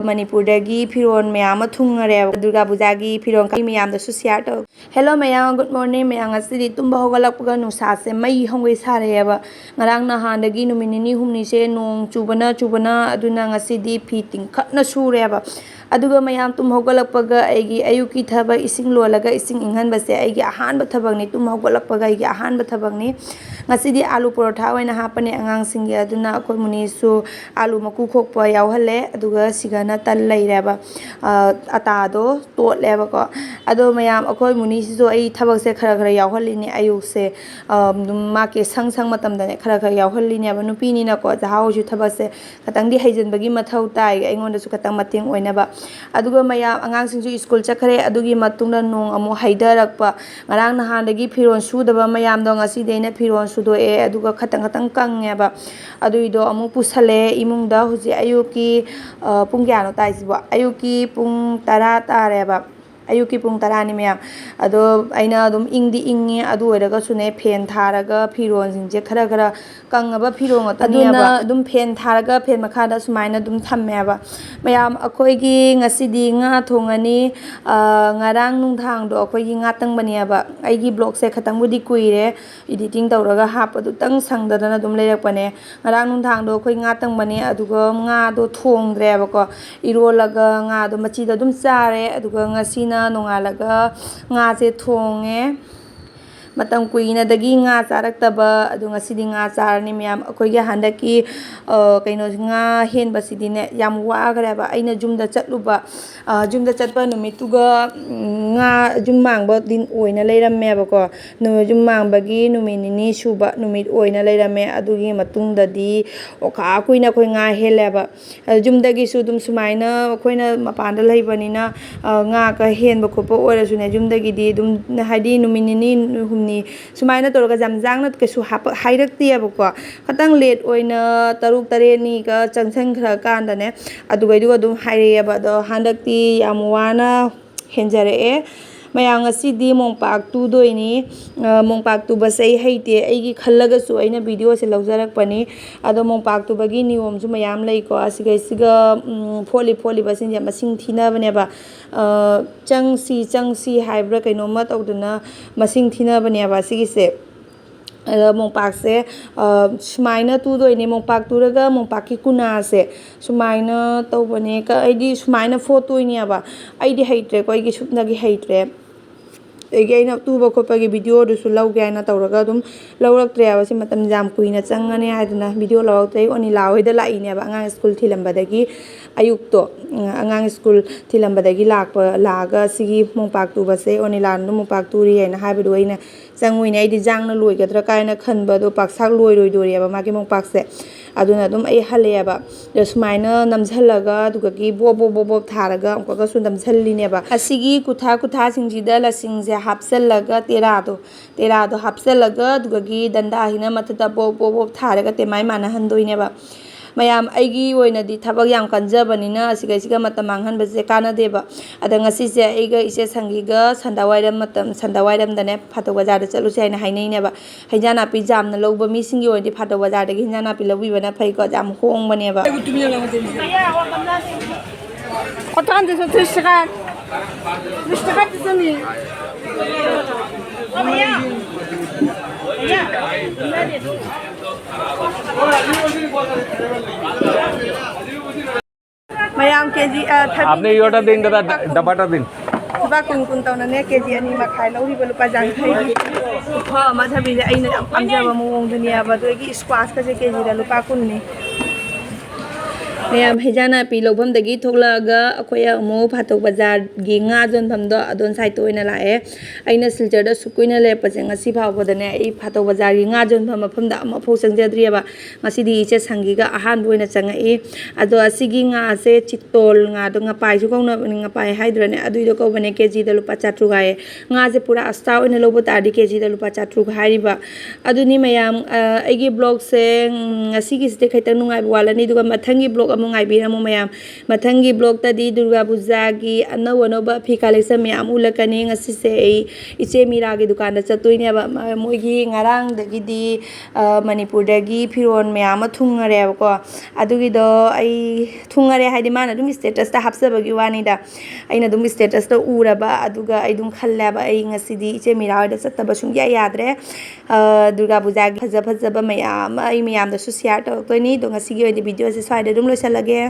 Manipurdagi Firon Mayama Tungare Durga Bujagi Firon Kamiam the Susiato. Hello Mayang, good morning, Mayang City Tumba Hogalapuga Nusase, May Hongwe Sareva, Marang Nahan, the Ginumini Humnise, Nung, Chubana, Adunanga City, Piting, Katna Sureva. Aduga mayam tum hogalapaga aigi ayuki thaba ising lolaga ising inghan base aigi ahanba thabangni tum hogalapaga aigi ahanba thabangni ngasidi alu porotha oina hapane angang singi aduna akoi munisu alu maku khokpa yawhalle aduga sigana tal leireba atado totleba ko ado mayam akoi munisisu ai thabakse khara yawhallini ayukse make sang matamdane khara yawhallini aba nupini na ko jahawju thabakse katangdi haijenbagi mathau tai aingonda su katang mateng oinaba aduga mayam angang singju school chakare adugi matungna nong amu haidarakpa ngarang nahandagi phiron sudaba mayam do ngasi deina phiron sudoe aduga khatang kangeba aduido amu pusale imungda huji ayuki pung gyano taisiba ayuki pung 10 tareba ayuki pung 10 ni mayam ado aina dum ingdi ingi adu eraga sune fen tharaga phiron singje khara kangaba phiron aduna dum fen tharaga fen makhada sumaina dum thammeba mayam akoigi ngasidi nga thongani ngarang nungthang do akoigi nga tangbaniaba aigi blog se khatang budi kuire editing tawraga hapadu tang sangdana dum leirakpane ngarang nungthang do akoi nga tangbani aduga nga do thongdreba ko irolaga nga do machida dum chare aduga ngasina nongalaga nga se thonge matam kuina dagi nga charaktaba adu ngasidi nga charni myam akoi ga handaki kaino nga hen basidine yam wagreba aina jumda chatpa numituga nga jummangba din oina leirammeba ko no jummangba numinini suba numit oina leirame adugi matungdadi oka kuina koi nga heleba jumdagi su dum sumaina koina mapanda leibanina nga ka henba khopa oirasune jumdagi di dum hadi numinini humni sumaina toroga jamjangna kesu hairakti abako khatang late oina taruk tareni ka changchang khra kandane adugaidu dum haireba do handakti yamwana henjare mayang asidi mongpak tu doini mongpak tu basai haite aigi khallaga su aina video se lawjarak pani ado mongpak tu bagi niom ju mayam lei ko asiga foli basin ya masing thina bane ba changsi haibra kaino ma tawduna masing thina bane ba sigi se mongpak se sumaina tu doini mongpak turaga mongpak ki kuna se sumaina tawbane ka aidi sumaina photo ni aba aidi haitre ko aigi supnagi haitre again tuba khopa gi video du su law gaina tawraga dum lawrak treaba si matam jam kuina changane aduna video law tai oni lawida la ine ba angang school thilambadagi ayukto angang school thilambadagi laga sigi mongpak tu base oni lan nu mongpak turi ena habidu ina changui nei di jangna loigadra kaina khanba do paksak loi doriaba magi mongpak se aduna dum ai haleba yasmaina namjhalaga dugagi bobo tharaga onkaga su namjhallineba asigi kutha singjida la singje hapsalaga terado hapsalaga dugagi danda hina matata bobo tharaga temai mana handoineba mayam aigi oina di thabak yam kanjabanina asiga matamang han baje kana deba adanga sise aiga ise sangiga sandawairam dane phato bazar da chalu sai na hainai neba haijana pi jamna lowba mi singi odi phato bazar da hinjana pi lobi bana phai ko jam hong baneba kotan de so tishka tsani mayam keji आपने Yotta दिन दादा डबाटा दिन ba kun taw na ne keji ani makhai lauri ba lupa jang thai pha ma thabi je aina amjaba mawong dunia ba do gi squash ka je keji da lupa kun ni mayam hejana pi lobam dagi thoklaga akoya mo phatok bazar gi nga jon thamdo adon sai toina lae aina silchar da sukuina le pajeng asi phawba dane ai phatok bazar gi nga jon pham pham da ma phau sangjadriya ngasi di che sangi ga ahan boina changai ado asigi nga se chitol nga do nga pai ju kauna nga pai haidrane adui do ko bane keji da lupa chatru gae nga je pura asta oina lobo ta di keji da lupa chatru ghari ba aduni mayam aigi blog se ngasi gi ste khaitang nungai wala ni duga mathangi blog ꯑꯃꯨꯛ ꯉꯥꯏꯕꯤꯔꯝꯃꯨ ꯃꯌꯥꯝ ꯃꯊꯪꯒꯤ ꯕ꯭ꯂꯣꯛꯇꯗꯤ ꯗꯨꯔꯒꯥ ꯄꯨꯖꯥꯒꯤ ꯑꯅꯧꯕ ꯐꯤ collection ꯃꯌꯥꯝ ꯎꯠꯂꯛꯀꯅꯤ ꯉꯁꯤꯁꯦ ꯑꯩ ꯏꯆꯦ ꯃꯤꯔꯥꯒꯤ ꯗꯨꯀꯥꯟꯗ ꯆꯠꯇꯣꯏꯅꯦꯕ ꯃꯣꯏꯒꯤ ꯉꯔꯥꯡꯗꯒꯤꯗꯤ ꯃꯅꯤꯄꯨꯔꯗꯒꯤ ꯐꯤꯔꯣꯜ ꯃꯌꯥꯝ ꯑꯃ ꯊꯨꯡꯉꯔꯦꯕꯀꯣ ꯑꯗꯨꯒꯤꯗꯣ ꯑꯩ ꯊꯨꯡꯉꯔꯦ ꯍꯥꯏꯗꯤ ꯃꯥꯅ ꯑꯗꯨꯝ ꯁ꯭ꯇꯦꯇꯁꯇ ꯍꯥꯞꯆꯕꯒꯤ ꯋꯥꯅꯤꯗ ꯑꯩꯅ ꯑꯗꯨꯝ ꯁ꯭ꯇꯦꯇꯁꯇ ꯎꯔꯕ ꯑꯗꯨꯒ ꯑꯩ ꯑꯗꯨꯝ ꯈꯜꯂꯦꯕ ꯑꯩ ꯉꯁꯤꯗꯤ ꯏꯆꯦ ꯃꯤꯔꯥ ꯍꯣꯏꯗ ꯆꯠꯇꯕ ꯁꯨꯡꯌꯥ ꯌꯥꯗ꯭ꯔꯦ ꯗꯨꯔꯒꯥ ꯄꯨꯖꯥꯒꯤ ꯐꯖ ꯐꯖꯕ ꯃꯌꯥꯝ ꯑꯃ ꯑꯩ ꯃꯌꯥꯝꯗꯁꯨ ꯁꯤꯌꯥꯔ ꯇꯧꯔꯛꯇꯣꯏꯅꯤ ꯑꯗꯣ ꯉꯁꯤꯒꯤ ꯑꯣꯏꯅꯗꯤ ꯚꯤꯗꯤꯑꯣꯁꯦ ꯁ꯭ꯋꯥꯏꯗ ꯑꯗꯨꯝ ꯂꯣꯏꯁꯤꯜꯂꯒꯦ